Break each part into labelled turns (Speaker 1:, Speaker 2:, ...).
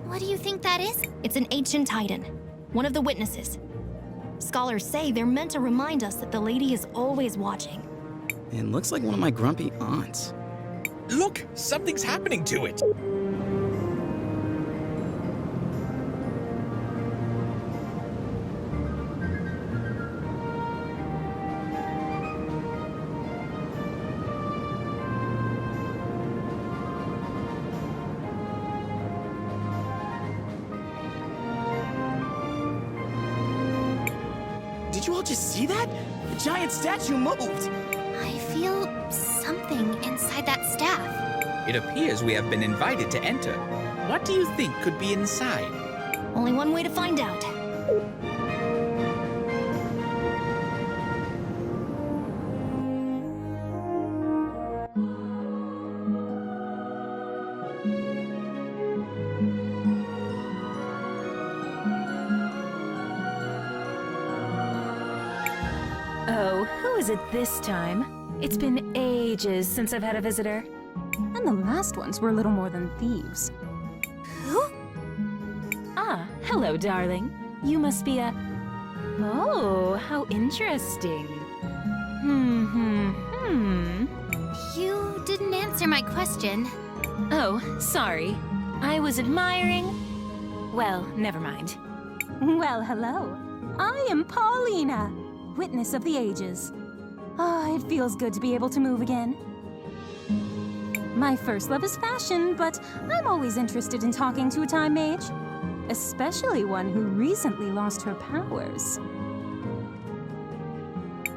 Speaker 1: What do you think that is?
Speaker 2: It's an ancient titan, one of the witnesses. Scholars say they're meant to remind us that the lady is always watching.
Speaker 3: It looks like one of my grumpy aunts.
Speaker 4: Look, something's happening to it.
Speaker 3: Did you all just see that? The giant statue moved!
Speaker 1: I feel something inside that staff.
Speaker 4: It appears we have been invited to enter. What do you think could be inside?
Speaker 2: Only one way to find out.
Speaker 5: Oh, who is it this time? It's been ages since I've had a visitor.
Speaker 6: And the last ones were little more than thieves.
Speaker 1: Who?
Speaker 5: Ah, hello, darling. You must be a... Oh, how interesting.
Speaker 1: You didn't answer my question.
Speaker 5: Oh, sorry. I was admiring... Well, never mind.
Speaker 6: Well, hello. I am Paulina, witness of the ages. Ah, it feels good to be able to move again. My first love is fashion, but I'm always interested in talking to a time mage. Especially one who recently lost her powers.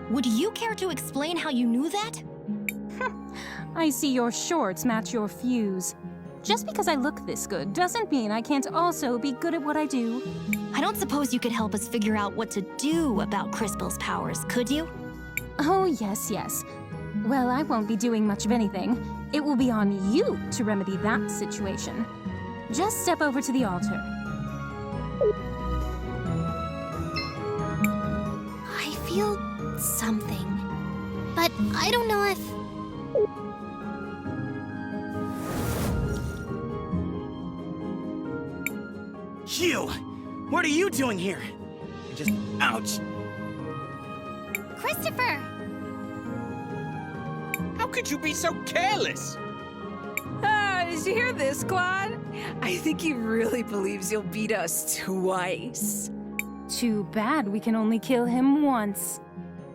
Speaker 2: Would you care to explain how you knew that?
Speaker 6: I see your shorts match your fuse. Just because I look this good doesn't mean I can't also be good at what I do.
Speaker 2: I don't suppose you could help us figure out what to do about Crispel's powers, could you?
Speaker 6: Oh, yes, yes. Well, I won't be doing much of anything. It will be on you to remedy that situation. Just step over to the altar.
Speaker 1: I feel something. But I don't know if...
Speaker 3: You! What are you doing here? Just... ouch!
Speaker 1: Christopher!
Speaker 4: How could you be so careless?
Speaker 7: Did you hear this, Claude? I think he really believes you'll beat us twice.
Speaker 6: Too bad we can only kill him once.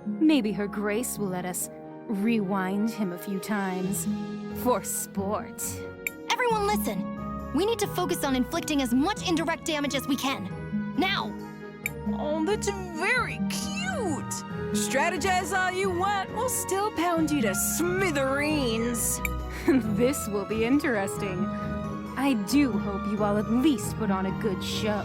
Speaker 6: Maybe Her Grace will let us rewind him a few times. For sport.
Speaker 2: Everyone listen! We need to focus on inflicting as much indirect damage as we can. Now!
Speaker 7: Oh, that's very cute. Strategize all you want, we'll still pound you to smithereens.
Speaker 6: This will be interesting. I do hope you all at least put on a good show.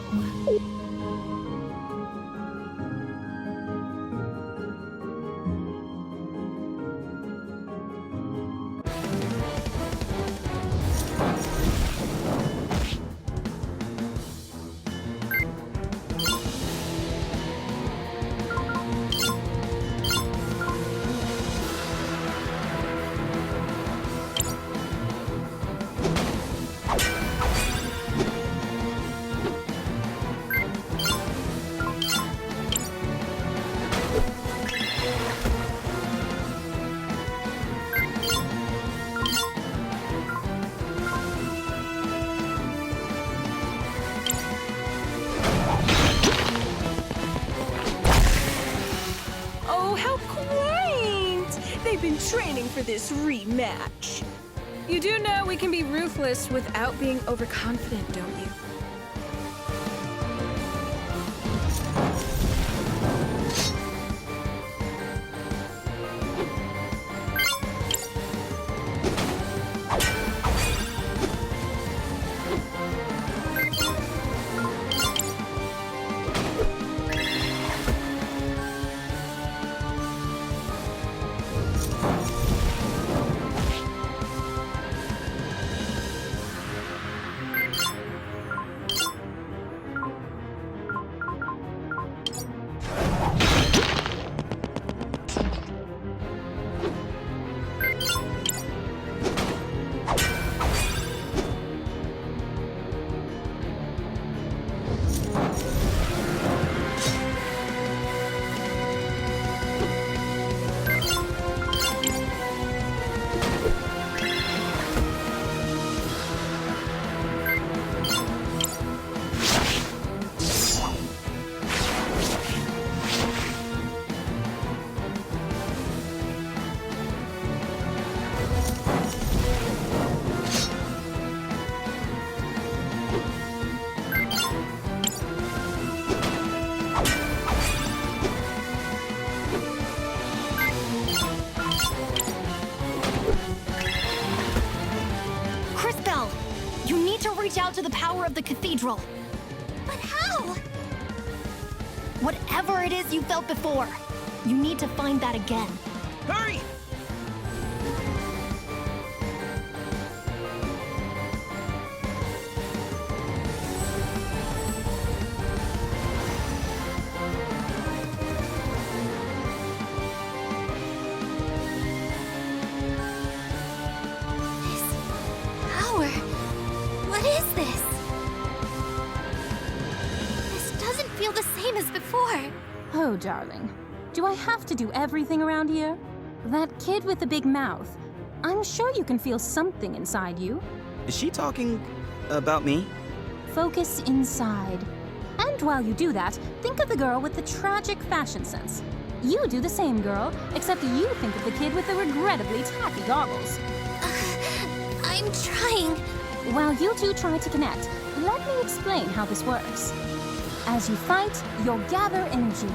Speaker 7: They've been training for this rematch. You do know we can be ruthless without being overconfident, don't you?
Speaker 2: to the power of the cathedral.
Speaker 1: But how?
Speaker 2: Whatever it is you felt before, you need to find that again.
Speaker 3: Hurry!
Speaker 1: Power? What is this? This doesn't feel the same as before.
Speaker 6: Oh, darling. Do I have to do everything around here? That kid with the big mouth. I'm sure you can feel something inside you.
Speaker 3: Is she talking about me?
Speaker 6: Focus inside. And while you do that, think of the girl with the tragic fashion sense. You do the same, girl, except you think of the kid with the regrettably tacky goggles.
Speaker 1: I'm trying.
Speaker 6: While you two try to connect, let me explain how this works. As you fight, you'll gather energy.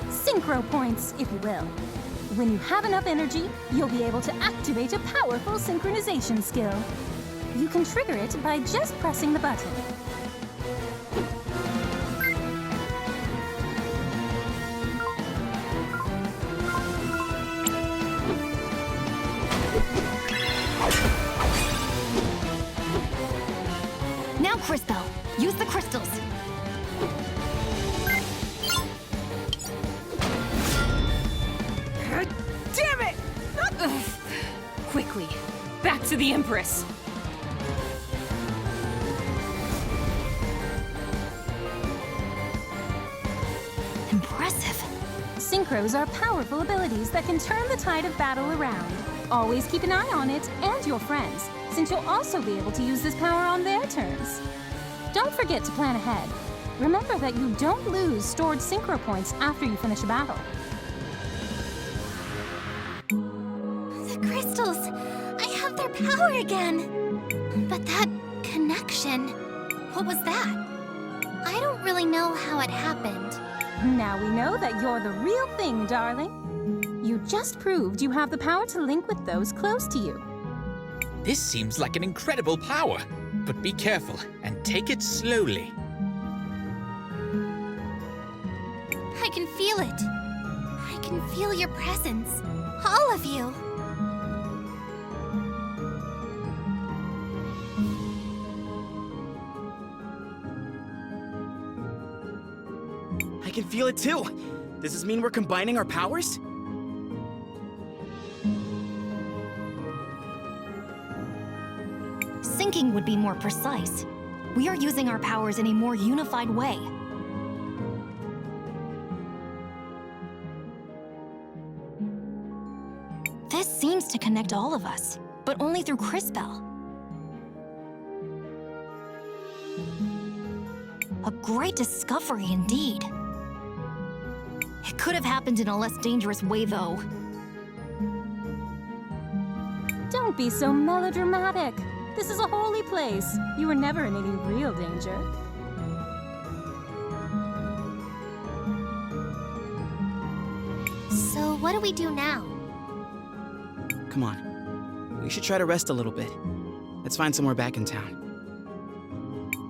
Speaker 6: Synchro points, if you will. When you have enough energy, you'll be able to activate a powerful synchronization skill. You can trigger it by just pressing the button.
Speaker 2: Now, Cris Bell, use the crystals.
Speaker 7: God damn it! Ugh. Quickly, back to the Empress.
Speaker 2: Impressive.
Speaker 6: Synchros are powerful abilities that can turn the tide of battle around. Always keep an eye on it and your friends, since you'll also be able to use this power on their turns. Don't forget to plan ahead. Remember that you don't lose stored synchro points after you finish a battle.
Speaker 1: The crystals! I have their power again! But that connection, what was that? I don't really know how it happened.
Speaker 6: Now we know that you're the real thing, darling. You just proved you have the power to link with those close to you.
Speaker 4: This seems like an incredible power, but be careful and take it slowly.
Speaker 1: I can feel it. I can feel your presence. All of you.
Speaker 3: I can feel it too. Does this mean we're combining our powers?
Speaker 2: Syncing would be more precise. We are using our powers in a more unified way. This seems to connect all of us, but only through Cris Bell. A great discovery indeed. It could have happened in a less dangerous way, though.
Speaker 6: Don't be so melodramatic. This is a holy place. You were never in any real danger.
Speaker 1: So what do we do now?
Speaker 3: Come on. We should try to rest a little bit. Let's find somewhere back in town.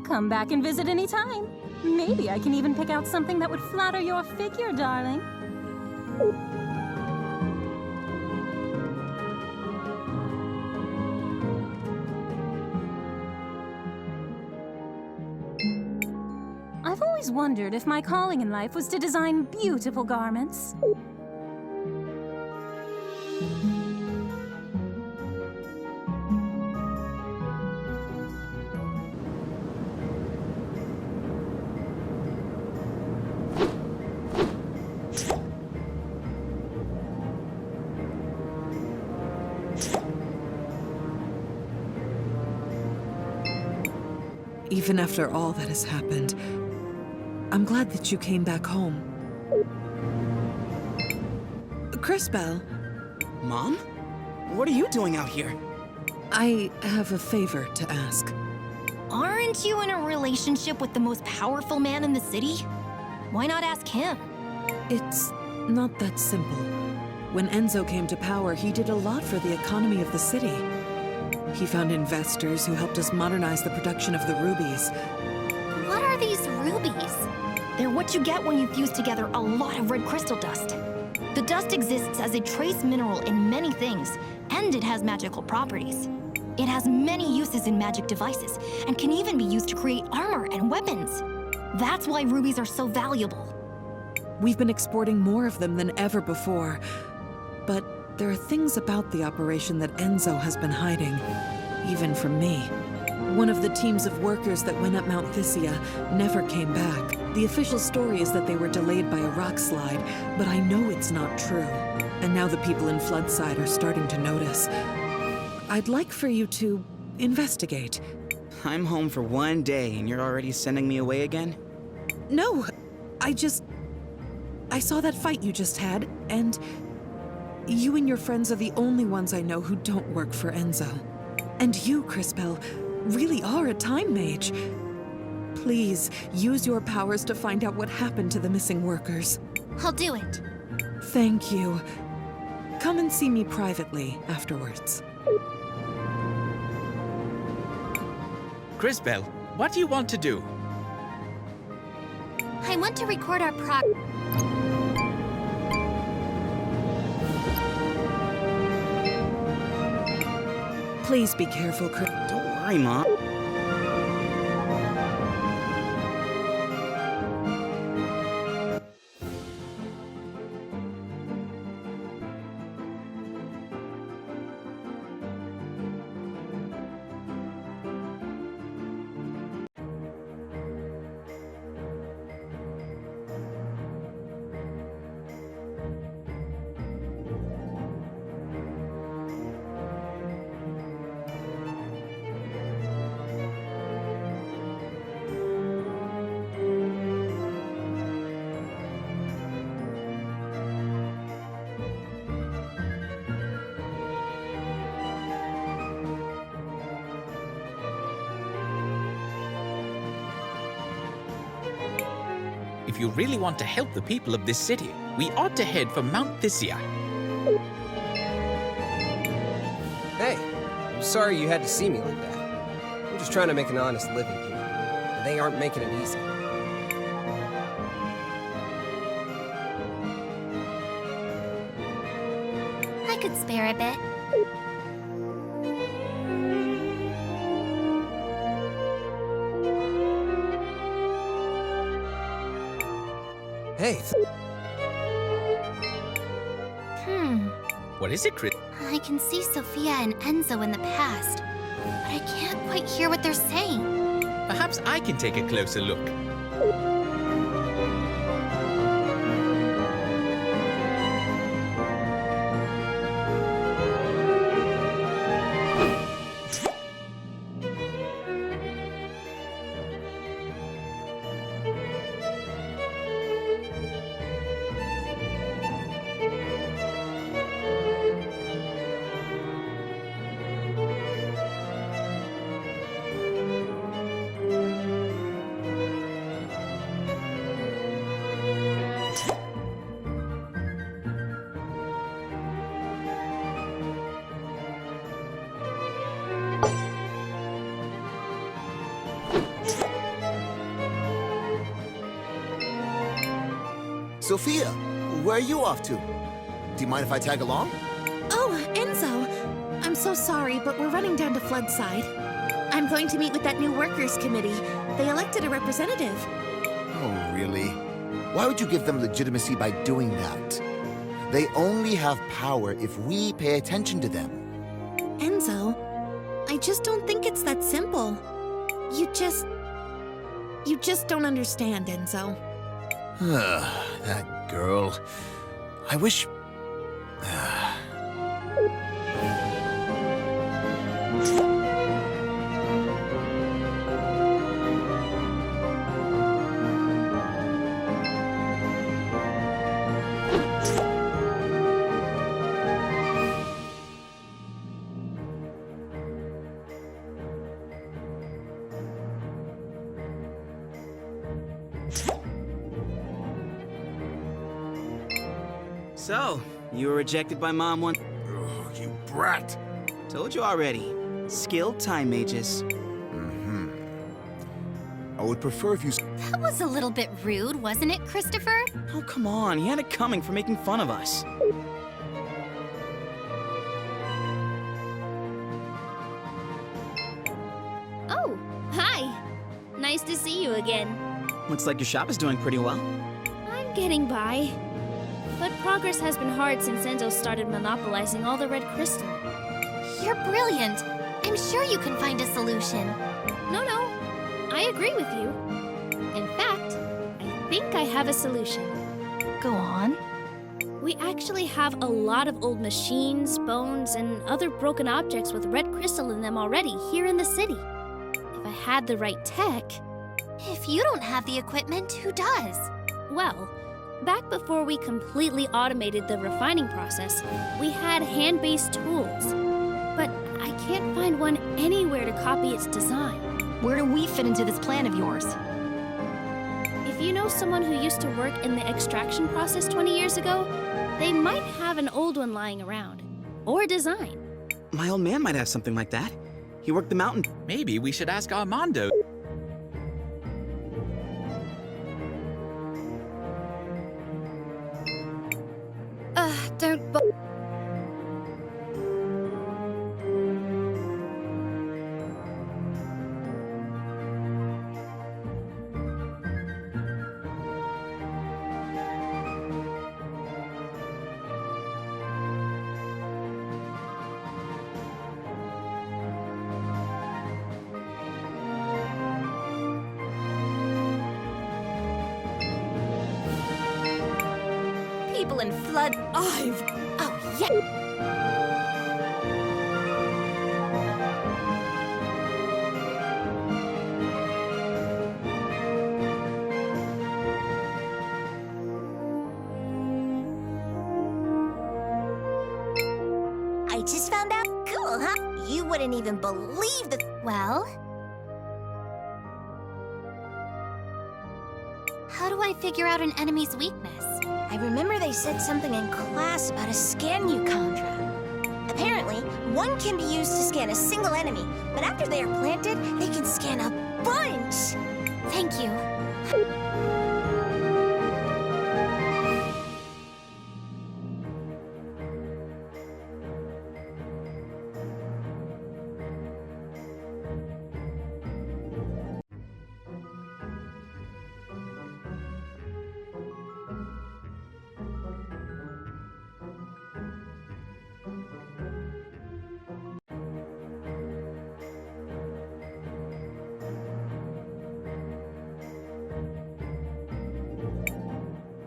Speaker 6: Come back and visit anytime. Maybe I can even pick out something that would flatter your figure, darling. I've always wondered if my calling in life was to design beautiful garments.
Speaker 8: Even after all that has happened, I'm glad that you came back home. Cris Bell,
Speaker 3: Mom? What are you doing out here?
Speaker 8: I have a favor to ask.
Speaker 2: Aren't you in a relationship with the most powerful man in the city? Why not ask him?
Speaker 8: It's not that simple. When Enzo came to power, he did a lot for the economy of the city. He found investors who helped us modernize the production of the rubies.
Speaker 1: What are these rubies?
Speaker 2: They're what you get when you fuse together a lot of red crystal dust. The dust exists as a trace mineral in many things, and it has magical properties. It has many uses in magic devices, and can even be used to create armor and weapons. That's why rubies are so valuable.
Speaker 8: We've been exporting more of them than ever before. But there are things about the operation that Enzo has been hiding, even from me. One of the teams of workers that went up Mount Thysia never came back. The official story is that they were delayed by a rock slide, but I know it's not true. And now the people in Floodside are starting to notice. I'd like for you to investigate.
Speaker 3: I'm home for one day and you're already sending me away again?
Speaker 8: No, I saw that fight you just had, and you and your friends are the only ones I know who don't work for Enzo. And you, Crispell, really are a time mage. Please, use your powers to find out what happened to the missing workers.
Speaker 1: I'll do it.
Speaker 8: Thank you. Come and see me privately afterwards.
Speaker 4: Crisbell, what do you want to do?
Speaker 1: I want to record our
Speaker 8: Please be careful, Chris.
Speaker 3: Don't worry, Mom.
Speaker 4: If you really want to help the people of this city, we ought to head for Mount Thysia.
Speaker 9: Hey, I'm sorry you had to see me like that. I'm just trying to make an honest living here. And they aren't making it easy.
Speaker 1: I could spare a bit.
Speaker 9: Hey,
Speaker 4: What is it, Chris?
Speaker 1: I can see Sophia and Enzo in the past, but I can't quite hear what they're saying.
Speaker 4: Perhaps I can take a closer look.
Speaker 10: Sophia, where are you off to? Do you mind if I tag along?
Speaker 11: Oh, Enzo. I'm so sorry, but we're running down to Floodside. I'm going to meet with that new workers' committee. They elected a representative.
Speaker 10: Oh, really? Why would you give them legitimacy by doing that? They only have power if we pay attention to them.
Speaker 11: Enzo, I just don't think it's that simple. You just don't understand, Enzo.
Speaker 10: That girl. I wish...
Speaker 3: So, you were rejected by Mom once.
Speaker 10: Ugh, you brat.
Speaker 3: Told you already. Skilled time mages.
Speaker 10: I would prefer if you...
Speaker 1: That was a little bit rude, wasn't it, Christopher?
Speaker 3: Oh, come on. He had it coming for making fun of us.
Speaker 12: Oh, hi. Nice to see you again.
Speaker 3: Looks like your shop is doing pretty well.
Speaker 12: I'm getting by. But progress has been hard since Enzo started monopolizing all the red crystal.
Speaker 1: You're brilliant. I'm sure you can find a solution.
Speaker 12: No, I agree with you. In fact, I think I have a solution.
Speaker 2: Go on.
Speaker 12: We actually have a lot of old machines, bones, and other broken objects with red crystal in them already here in the city. If I had the right tech...
Speaker 1: If you don't have the equipment, who does?
Speaker 12: Well, back before we completely automated the refining process, we had hand-based tools. But I can't find one anywhere to copy its design.
Speaker 2: Where do we fit into this plan of yours?
Speaker 12: If you know someone who used to work in the extraction process 20 years ago, they might have an old one lying around. Or a design.
Speaker 3: My old man might have something like that. He worked the mountain.
Speaker 4: Maybe we should ask Armando.
Speaker 1: Don't
Speaker 2: People in flood.
Speaker 1: Oh, yeah.
Speaker 13: I just found out. Cool, huh? You wouldn't even believe the...
Speaker 1: Well? How do I figure out an enemy's weakness?
Speaker 13: I remember they said something in class about a scan you contra. Apparently, one can be used to scan a single enemy, but after they are planted, they can scan a bunch!
Speaker 1: Thank you.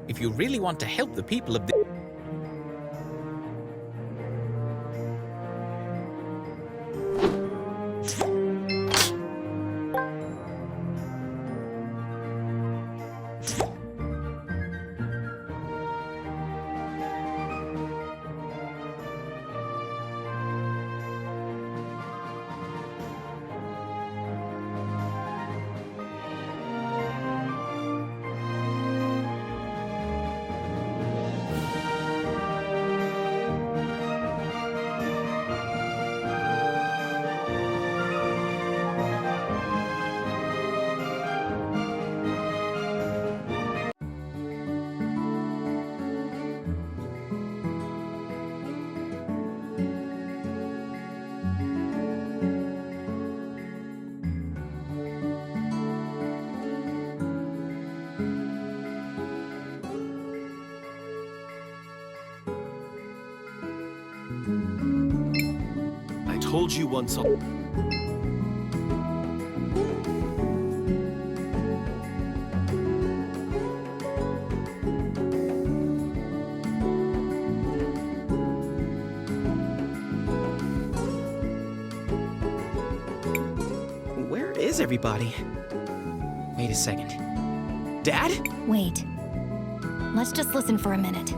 Speaker 4: If you really want to help the people of the...
Speaker 14: I told you once on...
Speaker 3: Where is everybody? Wait a second. Dad?
Speaker 2: Wait. Let's just listen for a minute.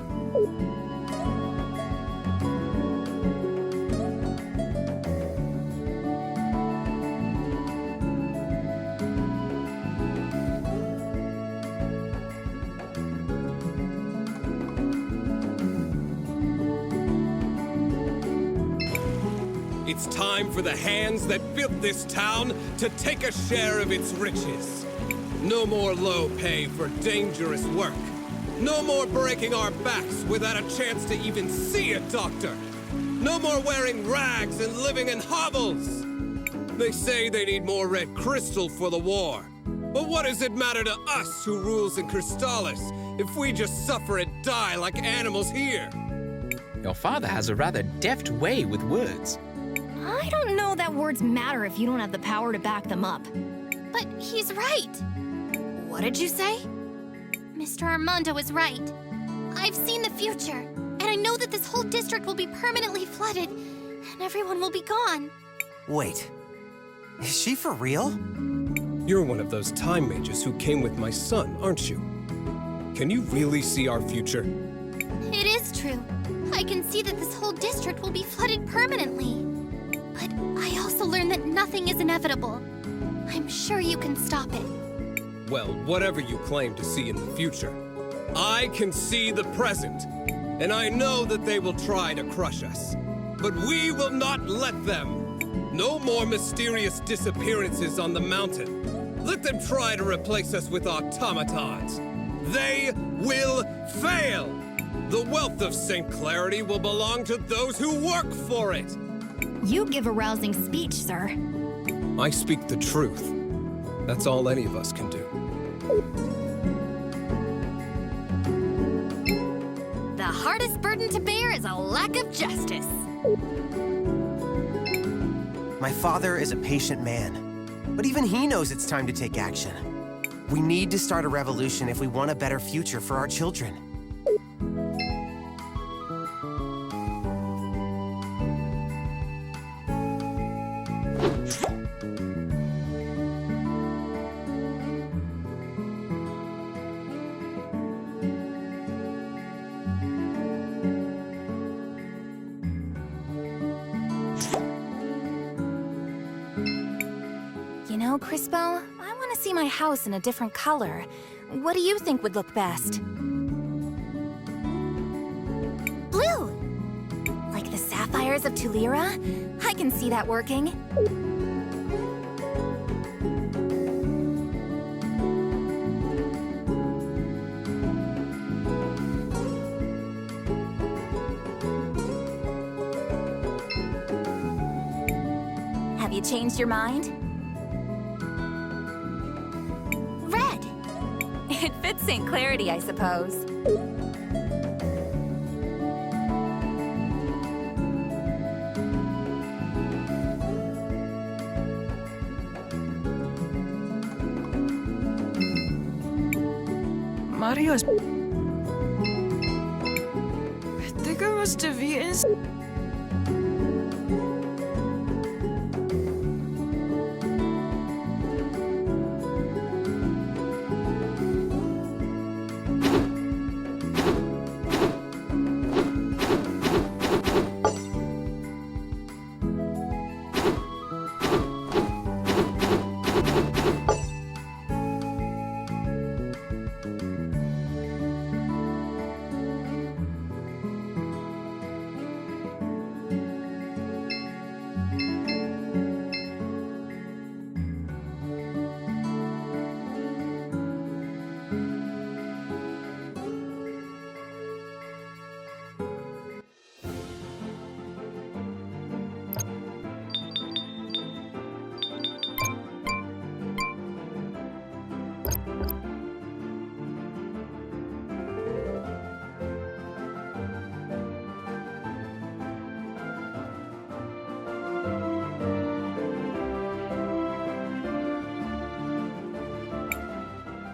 Speaker 15: It's time for the hands that built this town to take a share of its riches. No more low pay for dangerous work. No more breaking our backs without a chance to even see a doctor. No more wearing rags and living in hovels. They say they need more red crystal for the war. But what does it matter to us who rules in Crystalis if we just suffer and die like animals here?
Speaker 4: Your father has a rather deft way with words.
Speaker 2: I don't know that words matter if you don't have the power to back them up.
Speaker 1: But he's right.
Speaker 2: What did you say?
Speaker 1: Mr. Armando is right. I've seen the future, and I know that this whole district will be permanently flooded, and everyone will be gone.
Speaker 16: Wait, is she for real?
Speaker 15: You're one of those time mages who came with my son, aren't you? Can you really see our future?
Speaker 1: It is true. I can see that this whole district will be flooded permanently. But I also learned that nothing is inevitable. I'm sure you can stop it.
Speaker 15: Well, whatever you claim to see in the future, I can see the present, and I know that they will try to crush us. But we will not let them. No more mysterious disappearances on the mountain. Let them try to replace us with automatons. They will fail! The wealth of St. Clarity will belong to those who work for it!
Speaker 2: You give a rousing speech, sir.
Speaker 15: I speak the truth. That's all any of us can do.
Speaker 2: The hardest burden to bear is a lack of justice.
Speaker 16: My father is a patient man, but even he knows it's time to take action. We need to start a revolution if we want a better future for our children.
Speaker 2: You know, Crispo, I want to see my house in a different color. What do you think would look best? Blue! Like the sapphires of Tulira? I can see that working. Have you changed your mind? Red! It fits St. Clarity, I suppose.
Speaker 7: Mario's... I think I must have eaten...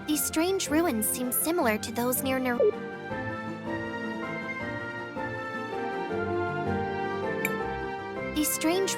Speaker 1: These strange ruins seem similar to those near These strange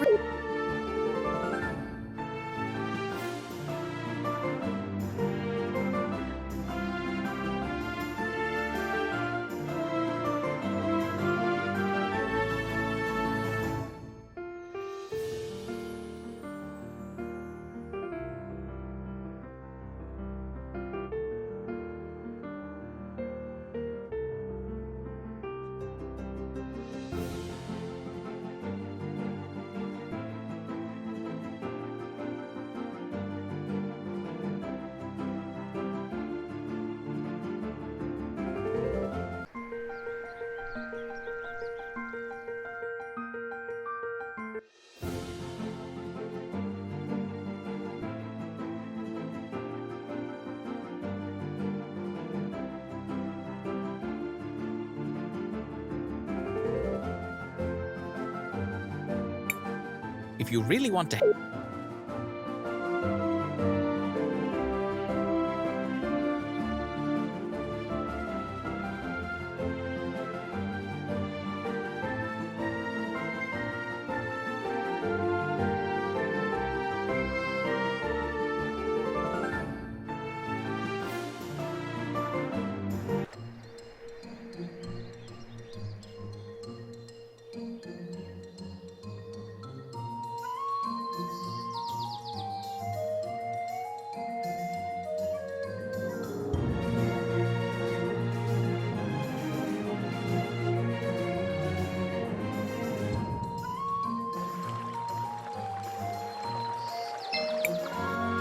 Speaker 4: If you really want to...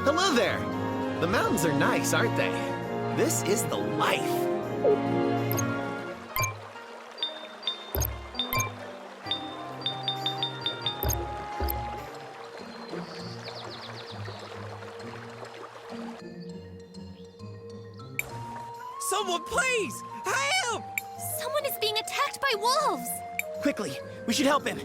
Speaker 17: Hello there! The mountains are nice, aren't they? This is the life!
Speaker 9: Someone please! Help!
Speaker 1: Someone is being attacked by wolves!
Speaker 3: Quickly, we should help him.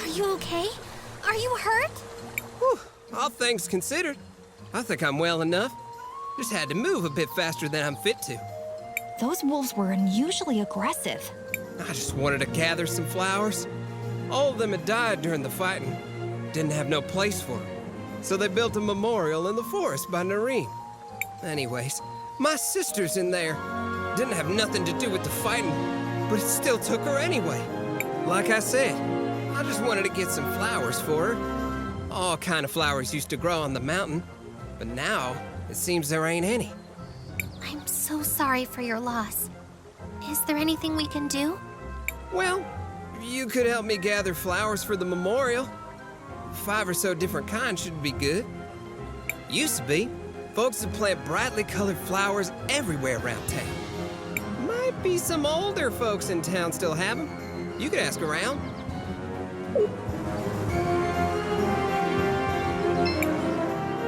Speaker 1: Are you okay? Are you hurt?
Speaker 9: Whew, all things considered, I think I'm well enough. Just had to move a bit faster than I'm fit to.
Speaker 2: Those wolves were unusually aggressive.
Speaker 9: I just wanted to gather some flowers. All of them had died during the fighting. Didn't have no place for them. So they built a memorial in the forest by Nareem. Anyways, my sister's in there. Didn't have nothing to do with the fighting, but it still took her anyway. Like I said, I just wanted to get some flowers for her. All kind of flowers used to grow on the mountain, but now it seems there ain't any.
Speaker 1: I'm so sorry for your loss. Is there anything we can do?
Speaker 9: Well, you could help me gather flowers for the memorial. 5 or so different kinds should be good. Used to be. Folks would plant brightly colored flowers everywhere around town. Might be some older folks in town still have them. You could ask around.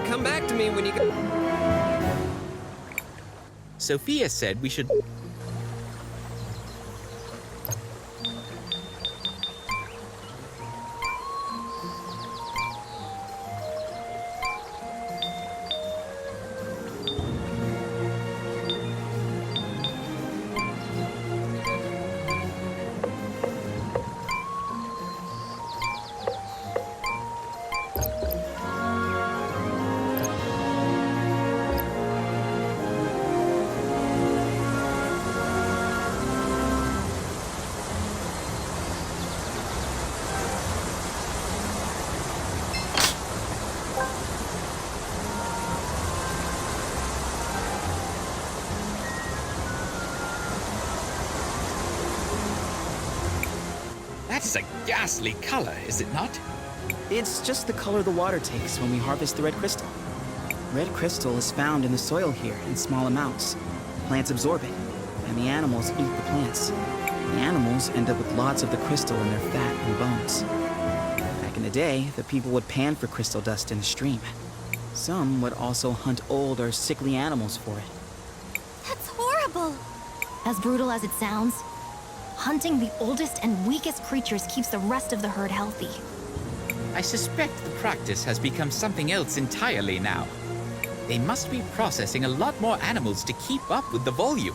Speaker 9: Come back to me when you go.
Speaker 4: Sophia said we should... That's a ghastly color, is it not?
Speaker 3: It's just the color the water takes when we harvest the red crystal. Red crystal is found in the soil here in small amounts. Plants absorb it, and the animals eat the plants. The animals end up with lots of the crystal in their fat and bones. Back in the day, the people would pan for crystal dust in the stream. Some would also hunt old or sickly animals for it.
Speaker 1: That's horrible.
Speaker 2: As brutal as it sounds, hunting the oldest and weakest creatures keeps the rest of the herd healthy.
Speaker 4: I suspect the practice has become something else entirely now. They must be processing a lot more animals to keep up with the volume.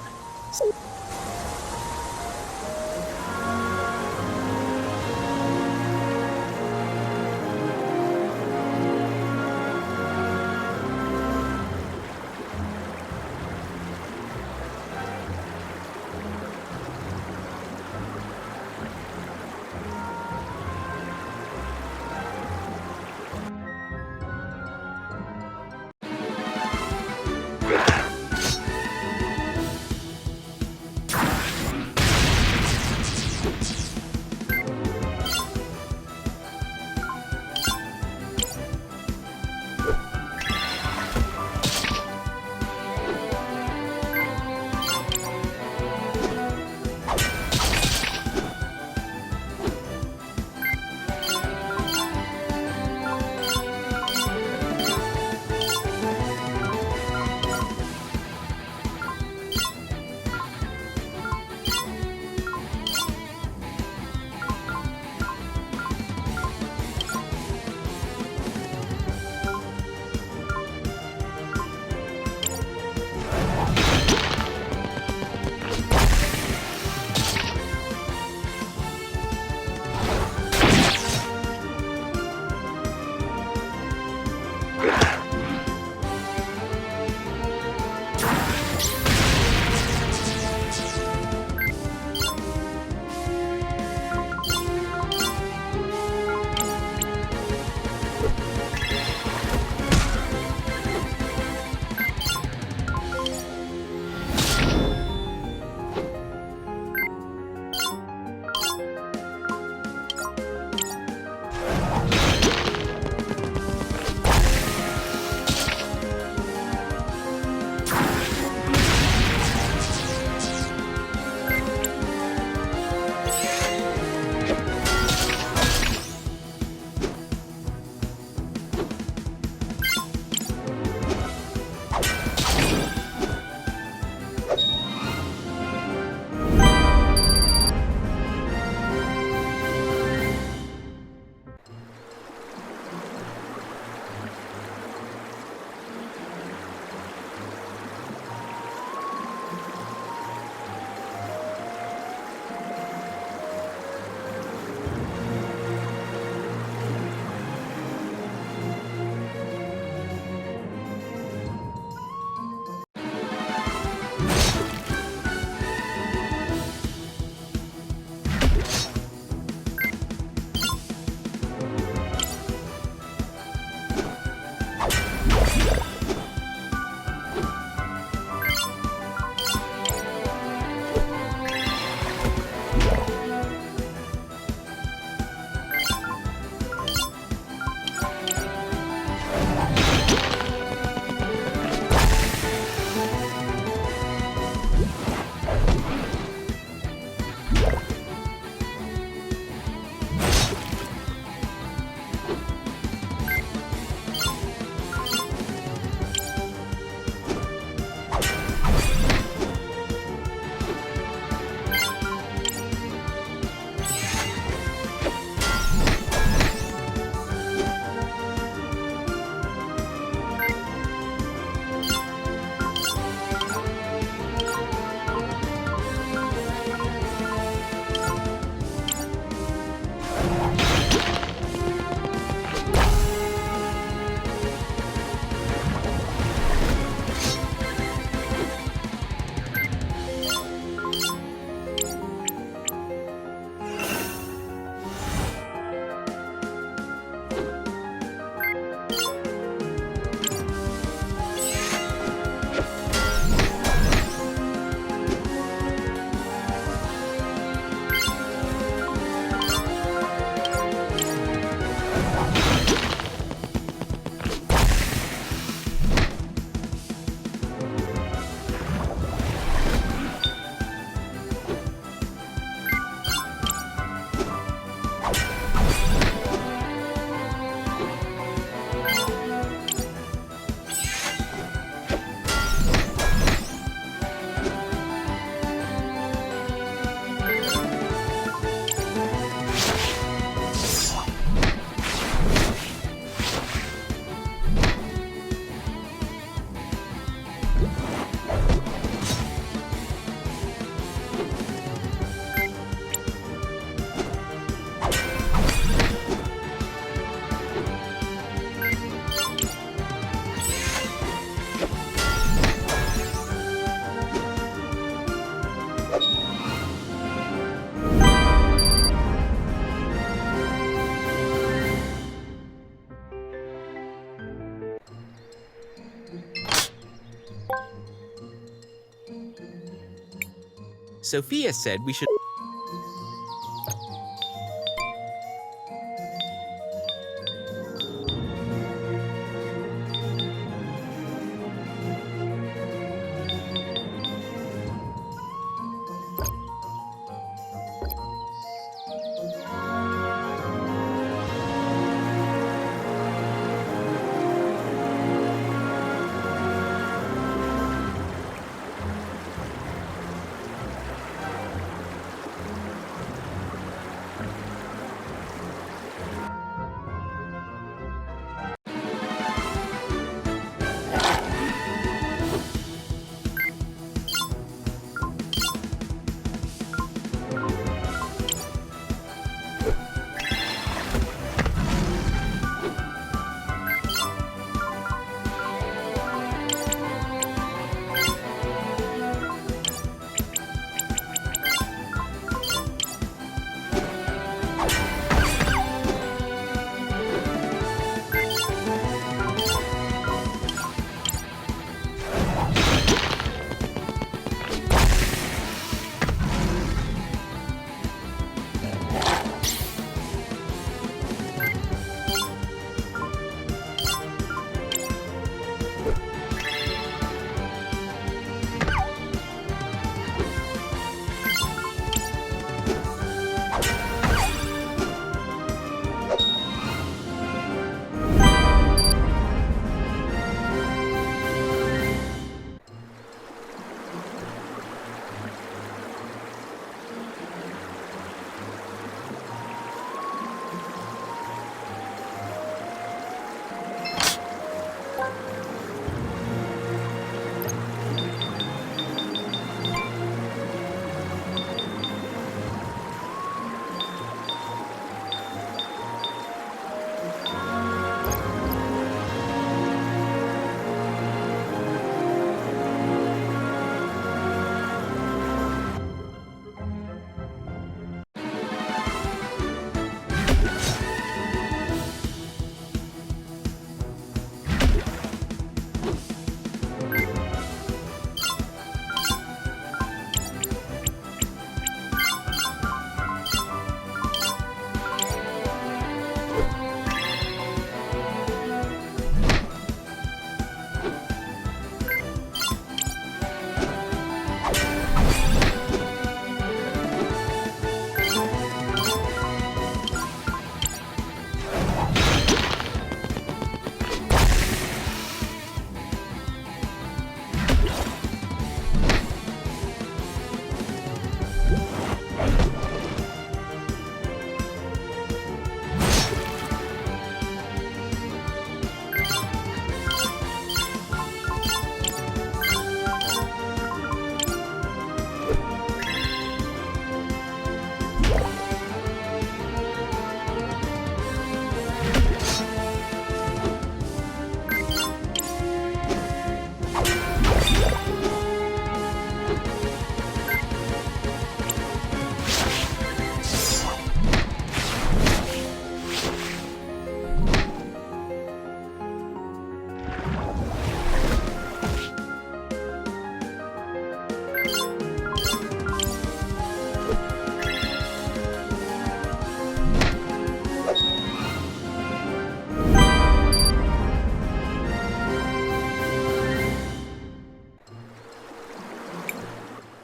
Speaker 4: Sophia said we should...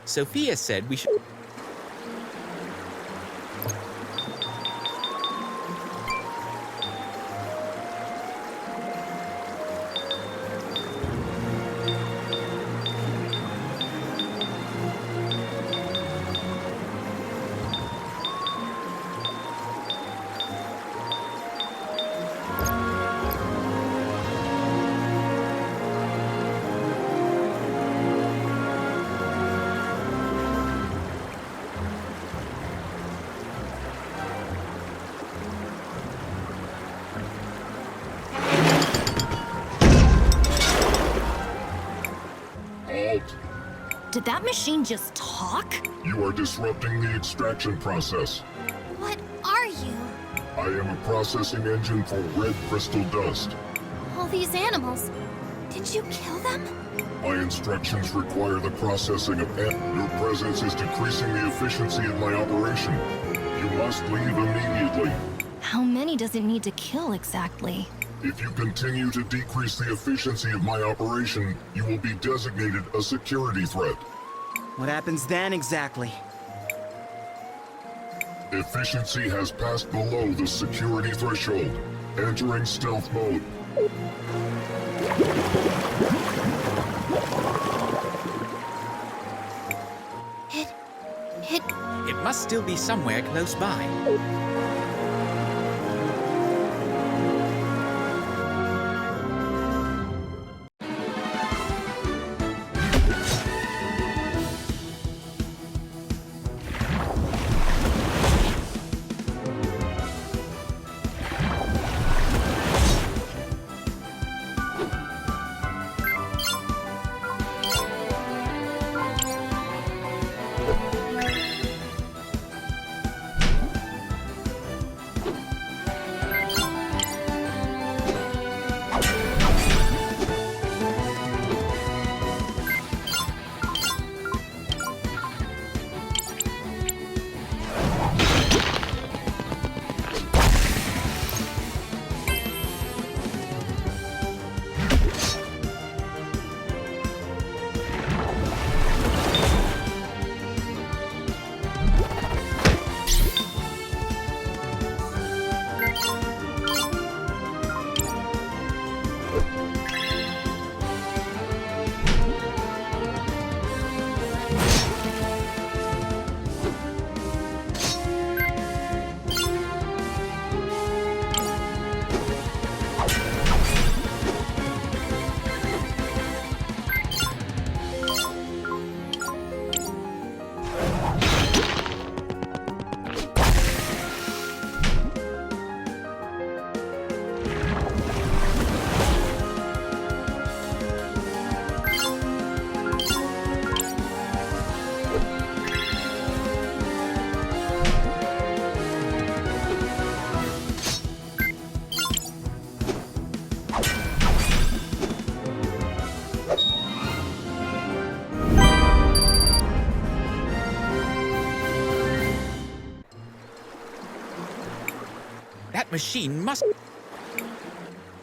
Speaker 4: Sophia said we should...
Speaker 2: Did that machine just talk?
Speaker 18: You are disrupting the extraction process.
Speaker 1: What are you?
Speaker 18: I am a processing engine for red crystal dust.
Speaker 1: All these animals. Did you kill them?
Speaker 18: My instructions require the processing of Your presence is decreasing the efficiency of my operation. You must leave immediately.
Speaker 2: How many does it need to kill exactly?
Speaker 18: If you continue to decrease the efficiency of my operation, you will be designated a security threat.
Speaker 3: What happens then exactly?
Speaker 18: Efficiency has passed below the security threshold. Entering stealth mode.
Speaker 4: It must still be somewhere close by.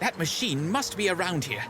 Speaker 4: That machine must be around here.